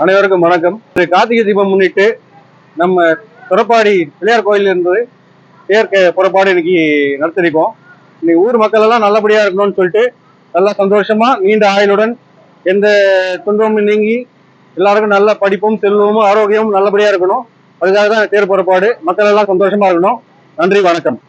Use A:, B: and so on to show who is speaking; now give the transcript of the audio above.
A: அனைவருக்கும் வணக்கம். கார்த்திகை தீபம் முன்னிட்டு நம்ம புறப்பாடி பிள்ளையார் கோயில் என்பது தேர் புறப்பாடு இன்னைக்கு நடத்திருக்கோம். இன்னைக்கு ஊர் மக்கள் எல்லாம் நல்லபடியா இருக்கணும்னு சொல்லிட்டு நல்லா சந்தோஷமா நீண்ட ஆயுளுடன் எந்த துன்பமும் நீங்கி எல்லாருக்கும் நல்ல படிப்பும் செல்வமும் ஆரோக்கியமும் நல்லபடியா இருக்கணும். அதுக்காக தான் தேர் புறப்பாடு. மக்கள் எல்லாம் சந்தோஷமா இருக்கணும். நன்றி, வணக்கம்.